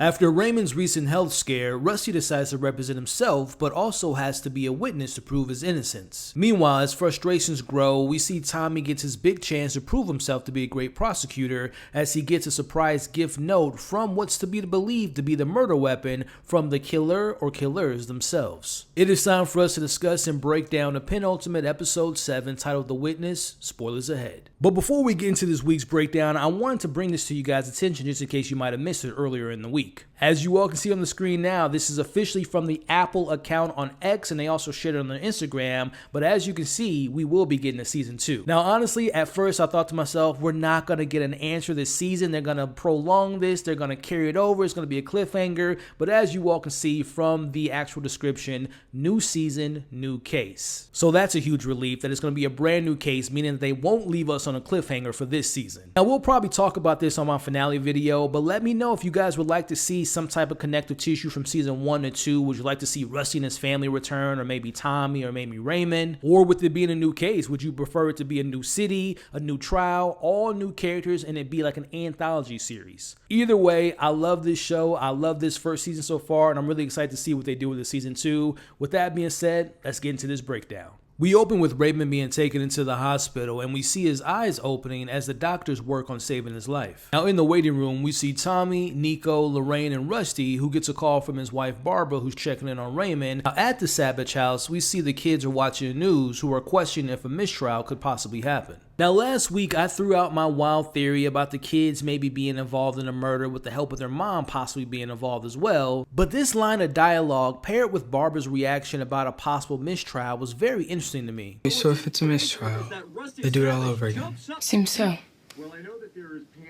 After Raymond's recent health scare, Rusty decides to represent himself, but also has to be a witness to prove his innocence. Meanwhile, as frustrations grow, we see Tommy gets his big chance to prove himself to be a great prosecutor as he gets a surprise gift note from what's to be believed to be the murder weapon from the killer or killers themselves. It is time for us to discuss and break down the penultimate episode 7 titled The Witness. Spoilers ahead. But before we get into this week's breakdown, I wanted to bring this to you guys' attention just in case you might have missed it earlier in the week. As you all can see on the screen now, this is officially from the Apple account on X, and they also shared it on their Instagram, but as you can see, we will be getting a season 2. Now honestly, at first I thought to myself, we're not going to get an answer this season, they're going to prolong this, they're going to carry it over, it's going to be a cliffhanger, but as you all can see from the actual description, new season, new case. So that's a huge relief that it's going to be a brand new case, meaning that they won't leave us on a cliffhanger for this season. Now we'll probably talk about this on my finale video, but let me know if you guys would like to see some type of connective tissue from season 1 to 2. Would you like to see Rusty and his family return, or maybe Tommy, or maybe Raymond? Or with it being a new case, would you prefer it to be a new city, a new trial, all new characters, and it be like an anthology series? Either way, I love this show. I love this first season so far, and I'm really excited to see what they do with the season 2. With that being said, let's get into this breakdown. We open with Raymond being taken into the hospital, and we see his eyes opening as the doctors work on saving his life. Now in the waiting room, we see Tommy, Nico, Lorraine, and Rusty, who gets a call from his wife Barbara, who's checking in on Raymond. Now at the Savage house, we see the kids are watching the news, who are questioning if a mistrial could possibly happen. Now last week, I threw out my wild theory about the kids maybe being involved in a murder with the help of their mom possibly being involved as well, but this line of dialogue paired with Barbara's reaction about a possible mistrial was very interesting to me. So if it's a mistrial, they do it all over again? Seems so.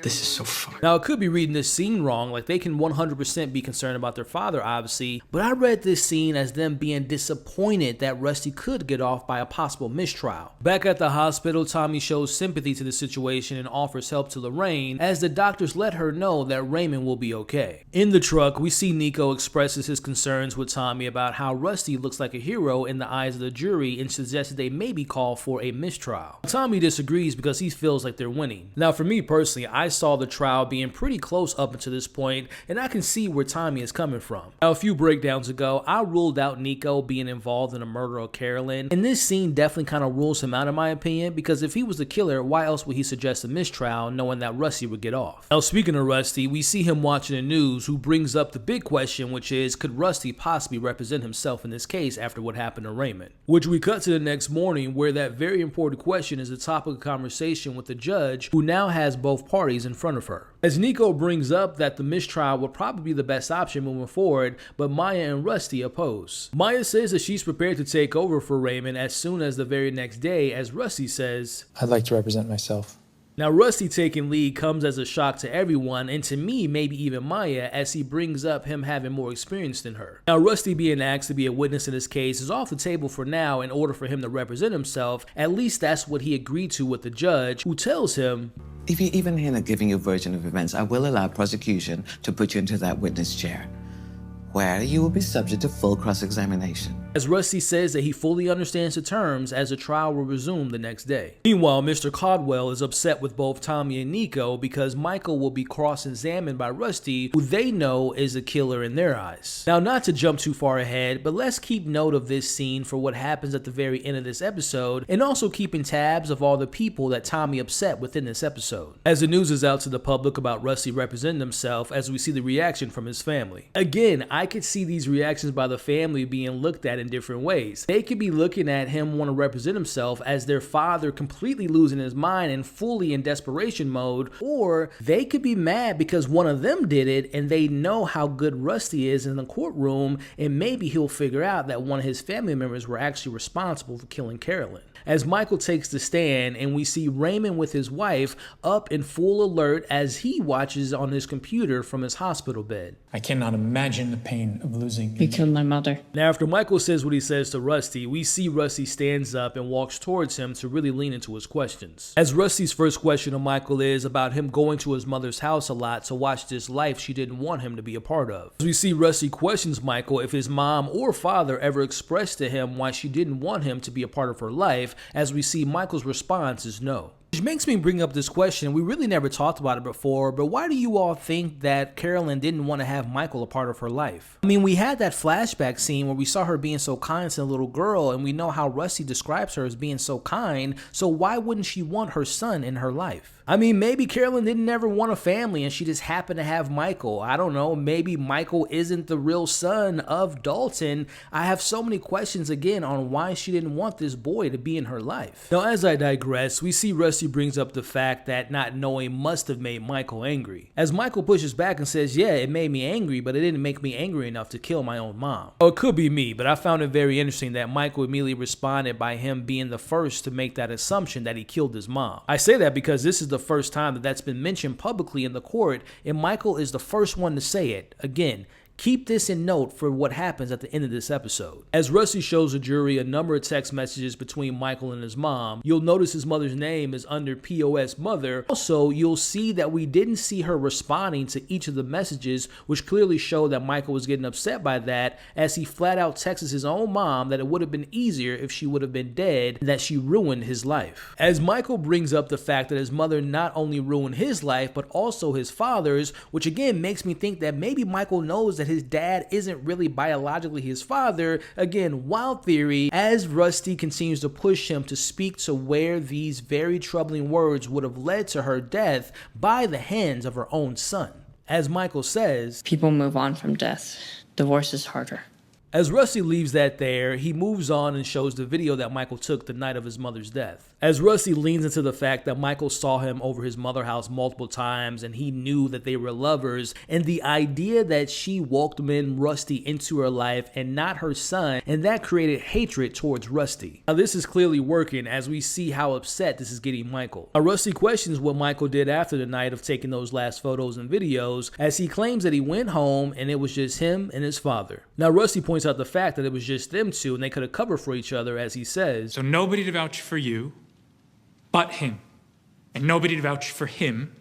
This is so fun. Now, I could be reading this scene wrong, like they can 100% be concerned about their father, obviously, but I read this scene as them being disappointed that Rusty could get off by a possible mistrial. Back at the hospital, Tommy shows sympathy to the situation and offers help to Lorraine as the doctors let her know that Raymond will be okay. In the truck, we see Nico expresses his concerns with Tommy about how Rusty looks like a hero in the eyes of the jury and suggests that they maybe call for a mistrial. Tommy disagrees because he feels like they're winning. Now, for me personally, I saw the trial being pretty close up until this point, and I can see where Tommy is coming from. Now, a few breakdowns ago, I ruled out Nico being involved in the murder of Carolyn, and this scene definitely kind of rules him out in my opinion, because if he was the killer, why else would he suggest a mistrial knowing that Rusty would get off? Now, speaking of Rusty, we see him watching the news, who brings up the big question, which is, could Rusty possibly represent himself in this case after what happened to Raymond? Which we cut to the next morning, where that very important question is the topic of conversation with the judge, who now has both parties in front of her. As Nico brings up that the mistrial would probably be the best option moving forward, but Maya and Rusty oppose. Maya says that she's prepared to take over for Raymond as soon as the very next day, as Rusty says, I'd like to represent myself. Now, Rusty taking lead comes as a shock to everyone, and to me, maybe even Maya, as he brings up him having more experience than her. Now, Rusty being asked to be a witness in this case is off the table for now in order for him to represent himself. At least that's what he agreed to with the judge, who tells him, if you even hint at giving your version of events, I will allow prosecution to put you into that witness chair, where you will be subject to full cross-examination. As Rusty says that he fully understands the terms as the trial will resume the next day. Meanwhile, Mr. Caldwell is upset with both Tommy and Nico because Michael will be cross-examined by Rusty, who they know is a killer in their eyes. Now, not to jump too far ahead, but let's keep note of this scene for what happens at the very end of this episode, and also keeping tabs of all the people that Tommy upset within this episode. As the news is out to the public about Rusty representing himself, as we see the reaction from his family. Again, I could see these reactions by the family being looked at in different ways. They could be looking at him want to represent himself as their father completely losing his mind and fully in desperation mode, or they could be mad because one of them did it and they know how good Rusty is in the courtroom, and maybe he'll figure out that one of his family members were actually responsible for killing Carolyn. As Michael takes the stand and we see Raymond with his wife up in full alert as he watches on his computer from his hospital bed. I cannot imagine the pain of losing He killed my mother. Now, after Michael says what he says to Rusty, we see Rusty stands up and walks towards him to really lean into his questions. As Rusty's first question to Michael is about him going to his mother's house a lot to watch this life she didn't want him to be a part of. As we see Rusty questions Michael if his mom or father ever expressed to him why she didn't want him to be a part of her life, as we see Michael's response is no. Which makes me bring up this question. We really never talked about it before, but why do you all think that Carolyn didn't want to have Michael a part of her life? I mean, we had that flashback scene where we saw her being so kind to the little girl, and we know how Rusty describes her as being so kind, so why wouldn't she want her son in her life? I mean, maybe Carolyn didn't ever want a family and she just happened to have Michael. I don't know, maybe Michael isn't the real son of Dalton. I have so many questions again on why she didn't want this boy to be in her life. Now, as I digress, we see Rusty brings up the fact that not knowing must have made Michael angry. As Michael pushes back and says, yeah, it made me angry, but it didn't make me angry enough to kill my own mom. Or it could be me, but I found it very interesting that Michael immediately responded by him being the first to make that assumption that he killed his mom. I say that because this is the first time that that's been mentioned publicly in the court, and Michael is the first one to say it. Again, keep this in note for what happens at the end of this episode. As Rusty shows the jury a number of text messages between Michael and his mom, you'll notice his mother's name is under POS mother. Also, you'll see that we didn't see her responding to each of the messages, which clearly show that Michael was getting upset by that, as he flat out texts his own mom that it would have been easier if she would have been dead and that she ruined his life. As Michael brings up the fact that his mother not only ruined his life, but also his father's, which again makes me think that maybe Michael knows that his dad isn't really biologically his father. Again, wild theory, as Rusty continues to push him to speak to where these very troubling words would have led to her death by the hands of her own son. As Michael says, people move on from death. Divorce is harder. As Rusty leaves that there, he moves on and shows the video that Michael took the night of his mother's death. As Rusty leans into the fact that Michael saw him over his mother's house multiple times and he knew that they were lovers, and the idea that she welcomed Rusty into her life and not her son, and that created hatred towards Rusty. Now this is clearly working as we see how upset this is getting Michael. Now Rusty questions what Michael did after the night of taking those last photos and videos, as he claims that he went home and it was just him and his father. Now Rusty points out the fact that it was just them two and they could have covered for each other, as he says, So nobody to vouch for you but him, and nobody to vouch for him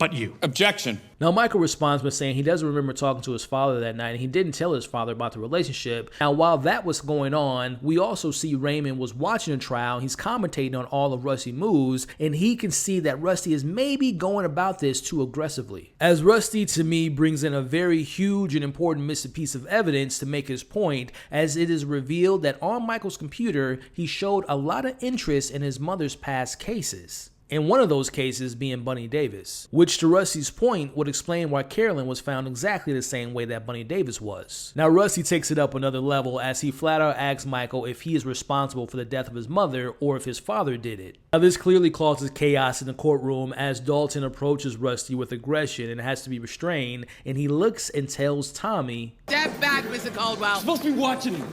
but you. Objection. Now Michael responds by saying he doesn't remember talking to his father that night and he didn't tell his father about the relationship. Now while that was going on, we also see Raymond was watching the trial. He's commentating on all of Rusty's moves, and he can see that Rusty is maybe going about this too aggressively. As Rusty, to me, brings in a very huge and important missing piece of evidence to make his point, as it is revealed that on Michael's computer, he showed a lot of interest in his mother's past cases. In one of those cases being Bunny Davis, which to Rusty's point would explain why Carolyn was found exactly the same way that Bunny Davis was. Now Rusty takes it up another level as he flat out asks Michael if he is responsible for the death of his mother or if his father did it. Now this clearly causes chaos in the courtroom as Dalton approaches Rusty with aggression and has to be restrained, and he looks and tells Tommy, Step back, Mr. Caldwell. I'm supposed to be watching you.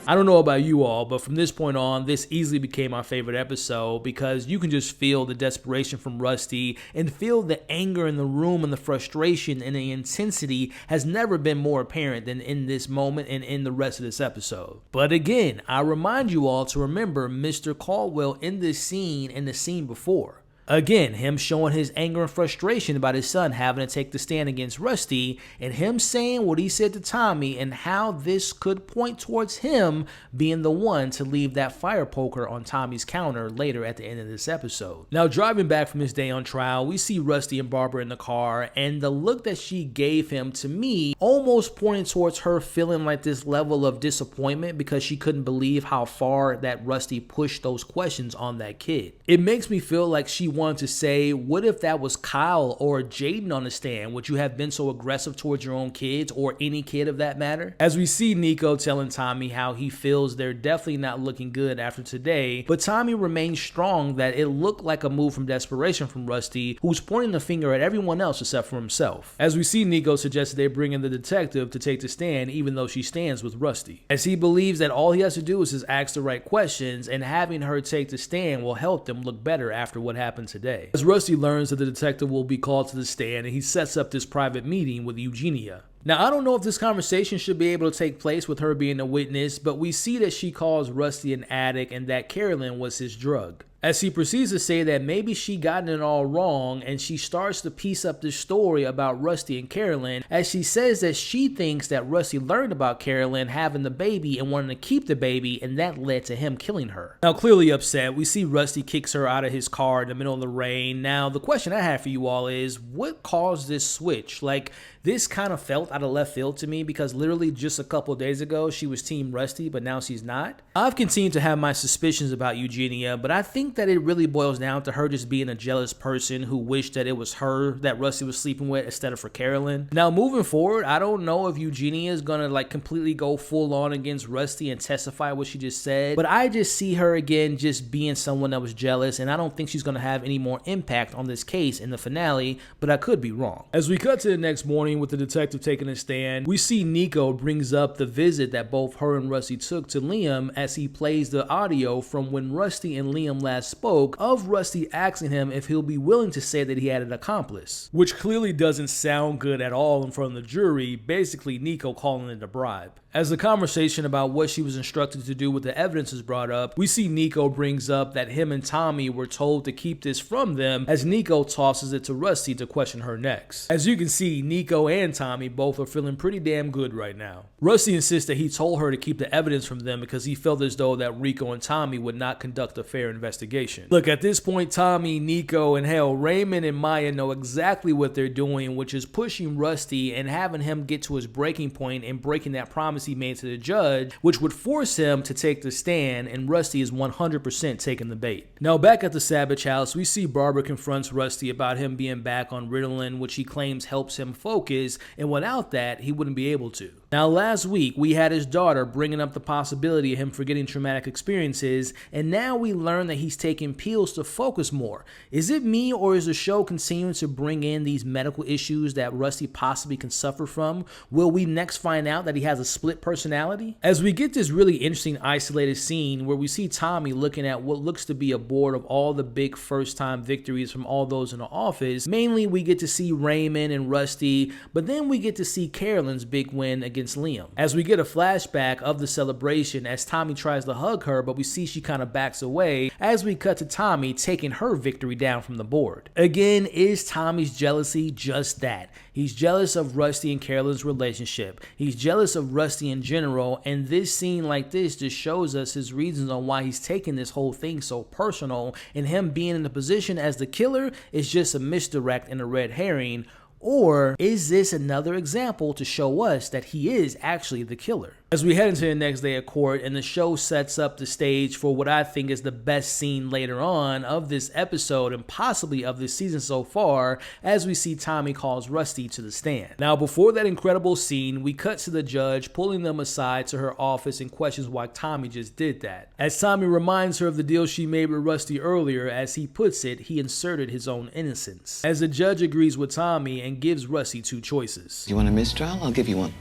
I don't know about you all, but from this point on, this easily became my favorite episode because you can just feel the desperation from Rusty and feel the anger in the room, and the frustration and the intensity has never been more apparent than in this moment and in the rest of this episode. But again, I remind you all to remember Mr. Caldwell in this scene and the scene before. Again, him showing his anger and frustration about his son having to take the stand against Rusty, and him saying what he said to Tommy, and how this could point towards him being the one to leave that fire poker on Tommy's counter later at the end of this episode. Now, driving back from his day on trial, we see Rusty and Barbara in the car, and the look that she gave him, to me, almost pointed towards her feeling like this level of disappointment because she couldn't believe how far that Rusty pushed those questions on that kid. It makes me feel like she wanted to say, what if that was Kyle or Jaden on the stand? Would you have been so aggressive towards your own kids, or any kid of that matter? As we see Nico telling Tommy how he feels they're definitely not looking good after today, but Tommy remains strong that it looked like a move from desperation from Rusty, who's pointing the finger at everyone else except for himself. As we see Nico suggest that they bring in the detective to take the stand, even though she stands with Rusty, as he believes that all he has to do is just ask the right questions, and having her take the stand will help them look better after what happened today. As Rusty learns that the detective will be called to the stand, and he sets up this private meeting with Eugenia. Now, I don't know if this conversation should be able to take place with her being a witness, but we see that she calls Rusty an addict and that Carolyn was his drug. as he proceeds to say that maybe she gotten it all wrong, and she starts to piece up this story about Rusty and Carolyn, as she says that she thinks that Rusty learned about Carolyn having the baby and wanting to keep the baby, and that led to him killing her. Now, clearly upset, we see Rusty kicks her out of his car in the middle of the rain. Now, the question I have for you all is, what caused this switch? Like, this kind of felt out of left field to me, because literally just a couple days ago she was Team Rusty, but now she's not. I've continued to have my suspicions about Eugenia, but I think that it really boils down to her just being a jealous person who wished that it was her that Rusty was sleeping with instead of for Carolyn. Now, moving forward, I don't know if Eugenia is gonna like completely go full on against Rusty and testify what she just said, but I just see her again just being someone that was jealous, and I don't think she's gonna have any more impact on this case in the finale, but I could be wrong. As we cut to the next morning with the detective taking a stand, we see Nico brings up the visit that both her and Rusty took to Liam, as he plays the audio from when Rusty and Liam last spoke of Rusty asking him if he'll be willing to say that he had an accomplice, which clearly doesn't sound good at all in front of the jury, basically Nico calling it a bribe. As the conversation about what she was instructed to do with the evidence is brought up, we see Nico brings up that him and Tommy were told to keep this from them, as Nico tosses it to Rusty to question her next. As you can see, Nico and Tommy both are feeling pretty damn good right now. Rusty insists that he told her to keep the evidence from them because he felt as though that Rico and Tommy would not conduct a fair investigation. Look, at this point, Tommy, Nico, and hell, Raymond and Maya know exactly what they're doing, which is pushing Rusty and having him get to his breaking point and breaking that promise he made to the judge, which would force him to take the stand, and Rusty is 100% taking the bait. Now, back at the Savage house, we see Barbara confronts Rusty about him being back on Ritalin, which he claims helps him focus, and without that, he wouldn't be able to. Now, last week, we had his daughter bringing up the possibility of him forgetting traumatic experiences, and now we learn that he's taking pills to focus more. Is it me, or is the show continuing to bring in these medical issues that Rusty possibly can suffer from? Will we next find out that he has a split personality? As we get this really interesting isolated scene where we see Tommy looking at what looks to be a board of all the big first-time victories from all those in the office, mainly we get to see Raymond and Rusty, but then we get to see Carolyn's big win against Liam. As we get a flashback of the celebration as Tommy tries to hug her, but we see she kind of backs away, as we cut to Tommy taking her victory down from the board. Again, is Tommy's jealousy just that? He's jealous of Rusty and Carolyn's relationship. He's jealous of Rusty in general, and this scene like this just shows us his reasons on why he's taking this whole thing so personal, and him being in the position as the killer is just a misdirect and a red herring. Or is this another example to show us that he is actually the killer? As we head into the next day of court, and the show sets up the stage for what I think is the best scene later on of this episode and possibly of this season so far, as we see Tommy calls Rusty to the stand. Now, before that incredible scene, we cut to the judge pulling them aside to her office and questions why Tommy just did that. As Tommy reminds her of the deal she made with Rusty earlier, as he puts it, he inserted his own innocence. As the judge agrees with Tommy and gives Rusty two choices. You want a mistrial? I'll give you one.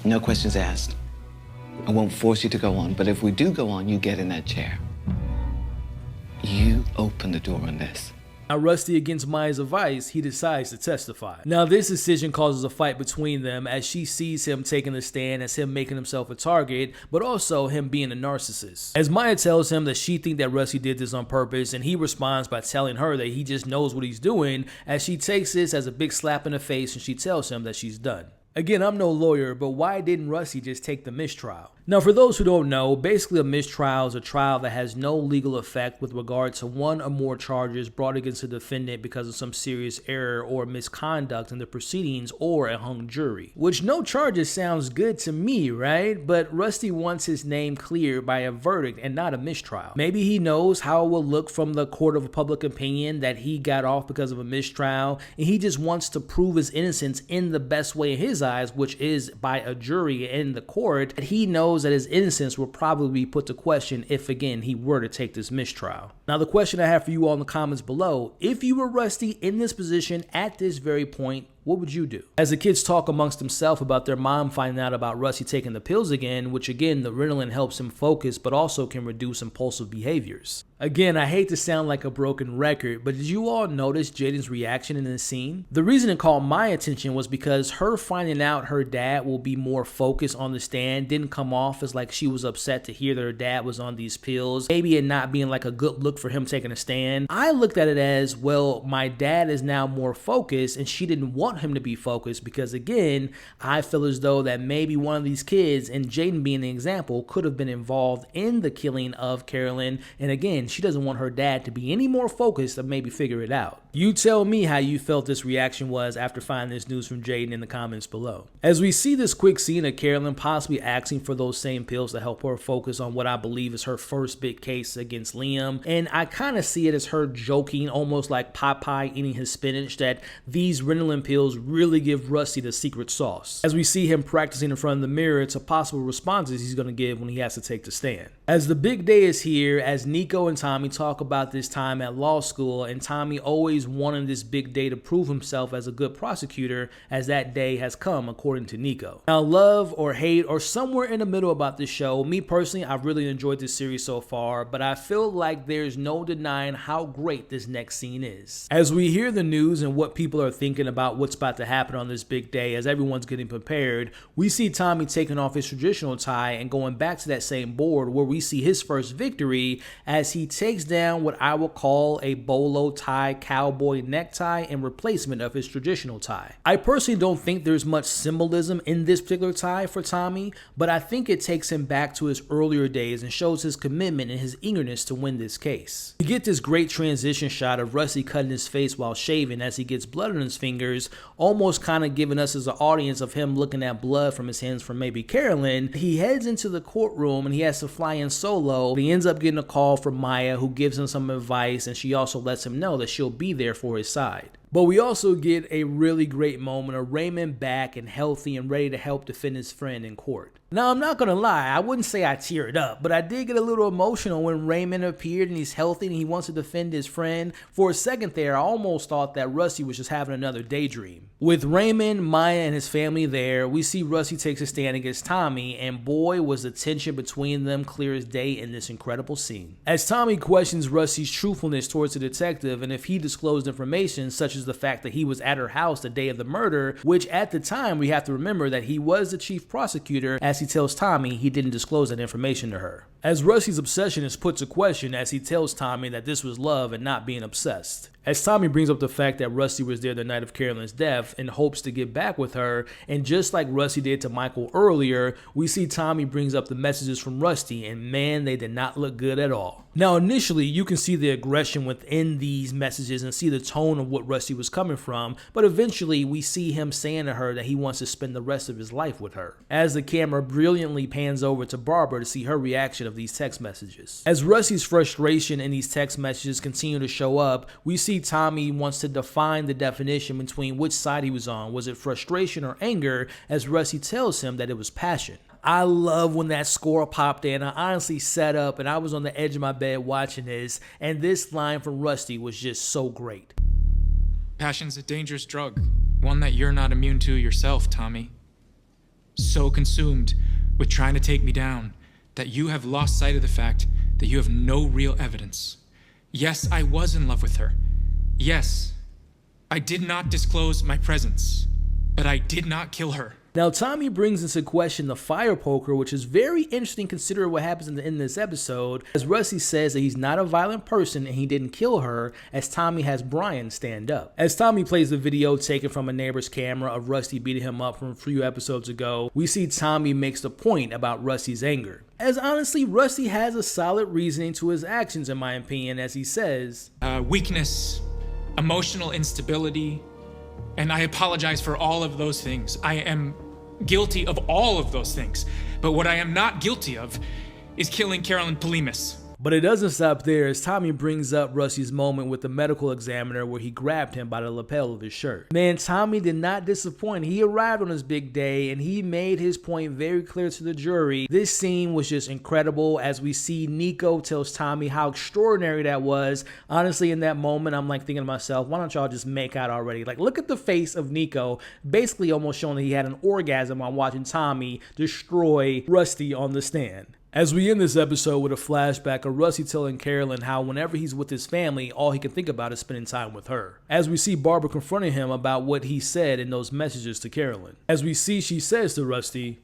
No questions asked. I won't force you to go on, but if we do go on, you get in that chair. You open the door on this. Now, Rusty, against Maya's advice, he decides to testify. Now, this decision causes a fight between them, as she sees him taking the stand as him making himself a target, but also him being a narcissist. As Maya tells him that she thinks that Rusty did this on purpose, and he responds by telling her that he just knows what he's doing, as she takes this as a big slap in the face and she tells him that she's done. Again, I'm no lawyer, but why didn't Rusty just take the mistrial? Now, for those who don't know, basically a mistrial is a trial that has no legal effect with regard to one or more charges brought against a defendant because of some serious error or misconduct in the proceedings or a hung jury. Which no charges sounds good to me, right? But Rusty wants his name cleared by a verdict and not a mistrial. Maybe he knows how it will look from the court of public opinion that he got off because of a mistrial, and he just wants to prove his innocence in the best way in his eyes, which is by a jury in the court, that he knows that his innocence will probably be put to question if, again, he were to take this mistrial. Now, the question I have for you all in the comments below, if you were Rusty in this position at this very point, what would you do? As the kids talk amongst themselves about their mom finding out about Rusty taking the pills again, which again, the Ritalin helps him focus, but also can reduce impulsive behaviors. Again, I hate to sound like a broken record, but did you all notice Jaden's reaction in this scene? The reason it caught my attention was because her finding out her dad will be more focused on the stand didn't come off as like she was upset to hear that her dad was on these pills, maybe it not being like a good look looked for him taking a stand. I looked at it as, well, my dad is now more focused and she didn't want him to be focused because, again, I feel as though that maybe one of these kids, and Jaden being an example, could have been involved in the killing of Carolyn. And again, she doesn't want her dad to be any more focused to maybe figure it out. You tell me how you felt this reaction was after finding this news from Jaden in the comments below. As we see this quick scene of Carolyn possibly asking for those same pills to help her focus on what I believe is her first big case against Liam, and I kind of see it as her joking, almost like Popeye eating his spinach, that these Ritalin pills really give Rusty the secret sauce. As we see him practicing in front of the mirror to possible responses he's going to give when he has to take the stand. As the big day is here, as Nico and Tommy talk about this time at law school, and Tommy always wanted this big day to prove himself as a good prosecutor, as that day has come, according to Nico. Now, love or hate or somewhere in the middle about this show, me personally, I've really enjoyed this series so far, but I feel like there's no denying how great this next scene is. As we hear the news and what people are thinking about what's about to happen on this big day, as everyone's getting prepared, we see Tommy taking off his traditional tie and going back to that same board where we see his first victory as he takes down what I will call a bolo tie cowboy necktie in replacement of his traditional tie. I personally don't think there's much symbolism in this particular tie for Tommy, but I think it takes him back to his earlier days and shows his commitment and his eagerness to win this case. We get this great transition shot of Rusty cutting his face while shaving as he gets blood on his fingers, almost kind of giving us as an audience of him looking at blood from his hands from maybe Carolyn. He heads into the courtroom and he has to fly in solo. He ends up getting a call from Maya, who gives him some advice, and she also lets him know that she'll be there for his side. But we also get a really great moment of Raymond back and healthy and ready to help defend his friend in court. Now, I'm not gonna lie, I wouldn't say I teared up, but I did get a little emotional when Raymond appeared and he's healthy and he wants to defend his friend. For a second there, I almost thought that Rusty was just having another daydream. With Raymond, Maya, and his family there, we see Rusty takes a stand against Tommy, and boy, was the tension between them clear as day in this incredible scene. As Tommy questions Rusty's truthfulness towards the detective and if he disclosed information such as the fact that he was at her house the day of the murder, which at the time we have to remember that he was the chief prosecutor, as he tells Tommy he didn't disclose that information to her. As Rusty's obsession is put to question as he tells Tommy that this was love and not being obsessed. As Tommy brings up the fact that Rusty was there the night of Carolyn's death in hopes to get back with her, and just like Rusty did to Michael earlier, we see Tommy brings up the messages from Rusty, and man, they did not look good at all. Now, initially, you can see the aggression within these messages and see the tone of what Rusty was coming from, but eventually we see him saying to her that he wants to spend the rest of his life with her, as the camera brilliantly pans over to Barbara to see her reaction of these text messages. As Rusty's frustration in these text messages continue to show up, we see Tommy wants to define the definition between which side he was on. Was it frustration or anger, as Rusty tells him that it was passion. I love when that score popped in. I honestly sat up and I was on the edge of my bed watching this, and this line from Rusty was just so great. Passion's a dangerous drug, one that you're not immune to yourself, Tommy. So consumed with trying to take me down that you have lost sight of the fact that you have no real evidence. Yes, I was in love with her. Yes, I did not disclose my presence, but I did not kill her. Now, Tommy brings into question the fire poker, which is very interesting considering what happens in this episode, as Rusty says that he's not a violent person and he didn't kill her, as Tommy has Brian stand up. As Tommy plays the video taken from a neighbor's camera of Rusty beating him up from a few episodes ago, we see Tommy makes the point about Rusty's anger. As honestly, Rusty has a solid reasoning to his actions in my opinion, as he says, Weakness, emotional instability, and I apologize for all of those things. I am guilty of all of those things. But what I am not guilty of is killing Carolyn Polimis. But it doesn't stop there, as Tommy brings up Rusty's moment with the medical examiner where he grabbed him by the lapel of his shirt. Man, Tommy did not disappoint. He arrived on his big day and he made his point very clear to the jury. This scene was just incredible, as we see Nico tells Tommy how extraordinary that was. Honestly, in that moment, I'm like thinking to myself, why don't y'all just make out already? Like, look at the face of Nico, basically almost showing that he had an orgasm while watching Tommy destroy Rusty on the stand. As we end this episode with a flashback of Rusty telling Carolyn how whenever he's with his family, all he can think about is spending time with her. As we see Barbara confronting him about what he said in those messages to Carolyn. As we see, she says to Rusty,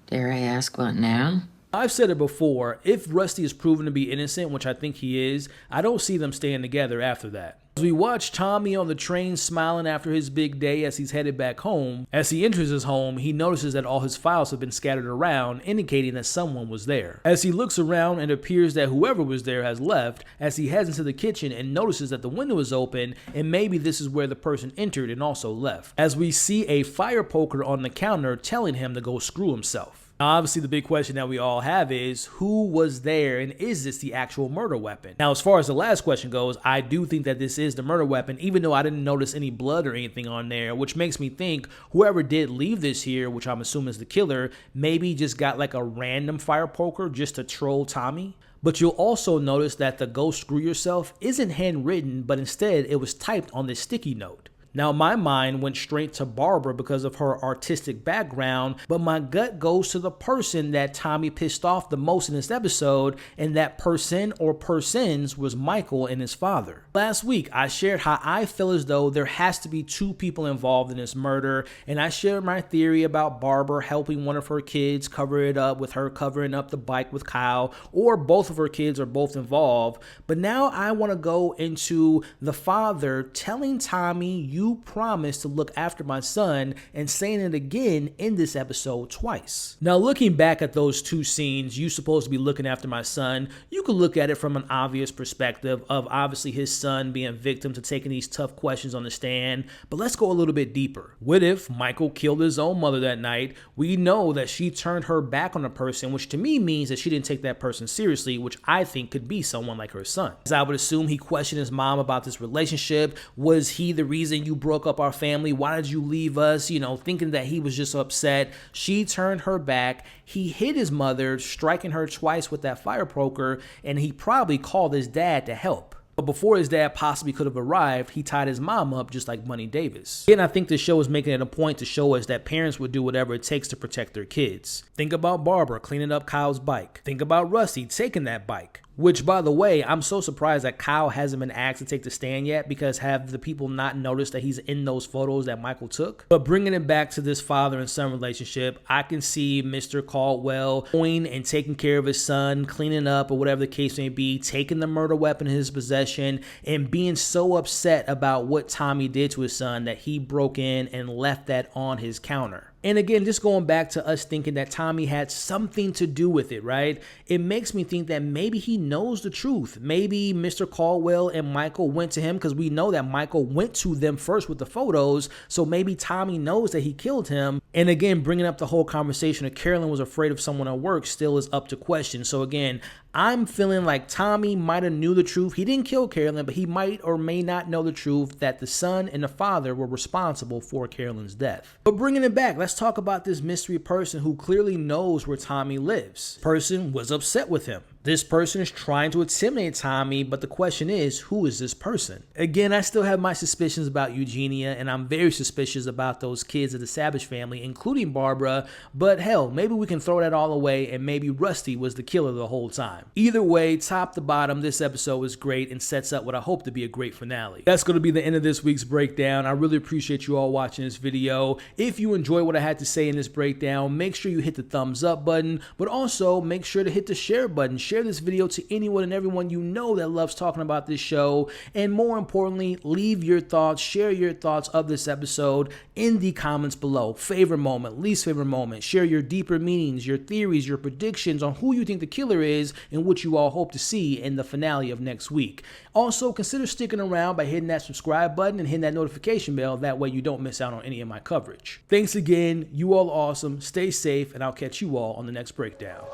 "Dare I ask what now?" I've said it before, if Rusty is proven to be innocent, which I think he is, I don't see them staying together after that. As we watch Tommy on the train smiling after his big day as he's headed back home, as he enters his home, he notices that all his files have been scattered around, indicating that someone was there. As he looks around, it appears that whoever was there has left, as he heads into the kitchen and notices that the window is open, and maybe this is where the person entered and also left. As we see a fire poker on the counter telling him to go screw himself. Now, obviously, the big question that we all have is, who was there, and is this the actual murder weapon? Now, as far as the last question goes, I do think that this is the murder weapon, even though I didn't notice any blood or anything on there, which makes me think whoever did leave this here, which I'm assuming is the killer, maybe just got like a random fire poker just to troll Tommy. But you'll also notice that the "go screw yourself" isn't handwritten, but instead it was typed on this sticky note. Now, my mind went straight to Barbara because of her artistic background, but my gut goes to the person that Tommy pissed off the most in this episode, and that person or persons was Michael and his father. Last week, I shared how I feel as though there has to be two people involved in this murder, and I shared my theory about Barbara helping one of her kids cover it up with her covering up the bike with Kyle, or both of her kids are both involved. But now I want to go into the father telling Tommy, "You promised to look after my son," and saying it again in this episode twice. Now, looking back at those two scenes, "You supposed to be looking after my son," you could look at it from an obvious perspective of obviously his son being victim to taking these tough questions on the stand. But let's go a little bit deeper. What if Michael killed his own mother that night? We know that she turned her back on a person, which to me means that she didn't take that person seriously, which I think could be someone like her son. As I would assume he questioned his mom about this relationship. Was he the reason you broke up our family? Why did you leave us? Thinking that he was just upset. She turned her back. He hit his mother, striking her twice with that fire poker, and he probably called his dad to help. But before his dad possibly could have arrived, he tied his mom up just like Bunny Davis. Again, I think this show is making it a point to show us that parents would do whatever it takes to protect their kids. Think about Barbara cleaning up Kyle's bike. Think about Rusty taking that bike. Which, by the way, I'm so surprised that Kyle hasn't been asked to take the stand yet, because have the people not noticed that he's in those photos that Michael took? But bringing it back to this father and son relationship, I can see Mr. Caldwell going and taking care of his son, cleaning up or whatever the case may be, taking the murder weapon in his possession, and being so upset about what Tommy did to his son that he broke in and left that on his counter. And again, just going back to us thinking that Tommy had something to do with it, right? It makes me think that maybe he knows the truth. Maybe Mr. Caldwell and Michael went to him, because we know that Michael went to them first with the photos. So maybe Tommy knows that he killed him. And again, bringing up the whole conversation of Carolyn was afraid of someone at work still is up to question. So again, I'm feeling like Tommy might have knew the truth. He didn't kill Carolyn, but he might or may not know the truth that the son and the father were responsible for Carolyn's death. But bringing it back, let's talk about this mystery person who clearly knows where Tommy lives. Person was upset with him. This person is trying to intimidate Tommy, but the question is, who is this person? Again, I still have my suspicions about Eugenia, and I'm very suspicious about those kids of the Savage family, including Barbara, but hell, maybe we can throw that all away, and maybe Rusty was the killer the whole time. Either way, top to bottom, this episode was great and sets up what I hope to be a great finale. That's going to be the end of this week's breakdown. I really appreciate you all watching this video. If you enjoy what I had to say in this breakdown, make sure you hit the thumbs up button, but also make sure to hit the share button. Share this video to anyone and everyone you know that loves talking about this show, and more importantly, leave your thoughts, share your thoughts of this episode in the comments below. Favorite moment, least favorite moment, share your deeper meanings, your theories, your predictions on who you think the killer is and what you all hope to see in the finale of next week. Also, consider sticking around by hitting that subscribe button and hitting that notification bell, that way you don't miss out on any of my coverage. Thanks again, you all are awesome, stay safe, and I'll catch you all on the next breakdown.